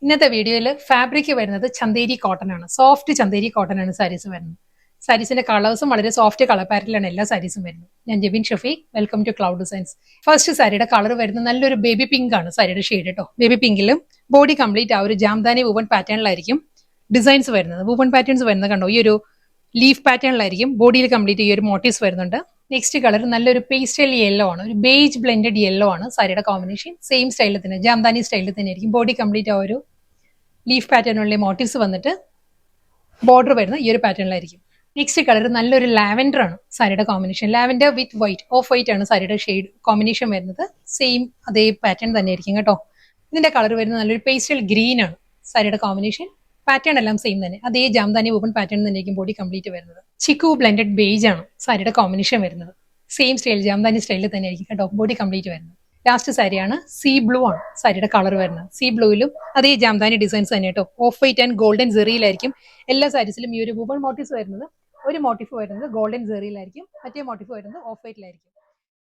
ഇന്നത്തെ വീഡിയോയിൽ ഫാബ്രിക് വരുന്നത് ചന്തേരി കോട്ടൺ ആണ്. സോഫ്റ്റ് ചന്തേരി കോട്ടൺ ആണ് സാരീസ് വരുന്നത്. സാരീസിന്റെ കളേഴ്സും വളരെ സോഫ്റ്റ് കളർ പാറ്റേണിലാണ് എല്ലാ സാരീസും വരുന്നത്. ഞാൻ Jebin Shafeeq, welcome to cloud designs. First സാരിയുടെ കളർ വരുന്നത് നല്ലൊരു ബേബി പിങ്ക് ആണ് സാരിയുടെ ഷെയ്ഡ് കേട്ടോ. ബേബി പിങ്കിലും ബോഡി കംപ്ലീറ്റ് ആ ഒരു ജാംദാനി വുവൺ പാറ്റേണിലായിരിക്കും ഡിസൈൻസ് വരുന്നത്. വുവൺ പാറ്റേൺസ് വരുന്നത് കണ്ടോ, ഈ ഒരു ലീഫ് പാറ്റേണിലായിരിക്കും ബോഡിയിൽ കംപ്ലീറ്റ് ഈ ഒരു മോട്ടീവ്സ് വരുന്നുണ്ട്. നെക്സ്റ്റ് കളർ നല്ലൊരു പേസ്റ്റൽ യെല്ലോ ആണ്, ഒരു ബേജ് ബ്ലെൻഡഡ് യെല്ലോ ആണ് സാരിയുടെ കോമ്പിനേഷൻ. സെയിം സ്റ്റൈലിൽ തന്നെ ജാംദാനി സ്റ്റൈലിൽ തന്നെ ആയിരിക്കും ബോഡി കംപ്ലീറ്റ് ആ ഒരു ലീഫ് പാറ്റേണിലുള്ള മോട്ടീവ്സ് വന്നിട്ട് ബോർഡർ വരുന്ന ഈ ഒരു പാറ്റേണിലായിരിക്കും. നെക്സ്റ്റ് കളർ നല്ലൊരു ലാവൻഡർ ആണ് സാരിയുടെ combination. Lavender with white, of white ആണ് സാരിയുടെ ഷെയ്ഡ് കോമ്പിനേഷൻ വരുന്നത്. സെയിം അതേ പാറ്റേൺ തന്നെ ആയിരിക്കും കേട്ടോ. ഇതിന്റെ കളർ വരുന്നത് നല്ലൊരു പേസ്റ്റൽ ഗ്രീൻ ആണ് സാരിയുടെ കോമ്പിനേഷൻ. പാറ്റേൺ എല്ലാം സെയിം തന്നെ, അതേ ജാംദാനി വുവൺ പാറ്റേൺ തന്നെയായിരിക്കും ബോഡി കംപ്ലീറ്റ് വരുന്നത്. ചിക്കു ബ്ലെൻഡഡ് ബേജ് ആണ് സാരിയുടെ കോമ്പിനേഷൻ വരുന്നത്. സെയിം സ്റ്റൈൽ ജാംദാനി സ്റ്റൈലിൽ തന്നെ ആയിരിക്കും കേട്ടോ ബോഡി കംപ്ലീറ്റ് വരുന്നത്. ലാസ്റ്റ് സാരിയാണ് സീ ബ്ലൂ ആണ് സാരിയുടെ കളർ വരുന്നത്. സീ ബ്ലൂയിലും അതേ ജാംദാനി ഡിസൈൻസ് തന്നെ കേട്ടോ. ഓഫ് വൈറ്റ് ആൻഡ് ഗോൾഡൻ സെറിയിലായിരിക്കും എല്ലാ സാരീസിലും ഈ ഒരു വുവൺ മോട്ടീവ്സ് വരുന്നത്. ഒരു മോട്ടീഫ് വരുന്നത് ഗോൾഡൻ സെറിയിലായിരിക്കും, മറ്റേ മോട്ടീഫ് വരുന്നത് ഓഫ് വൈറ്റിലായിരിക്കും.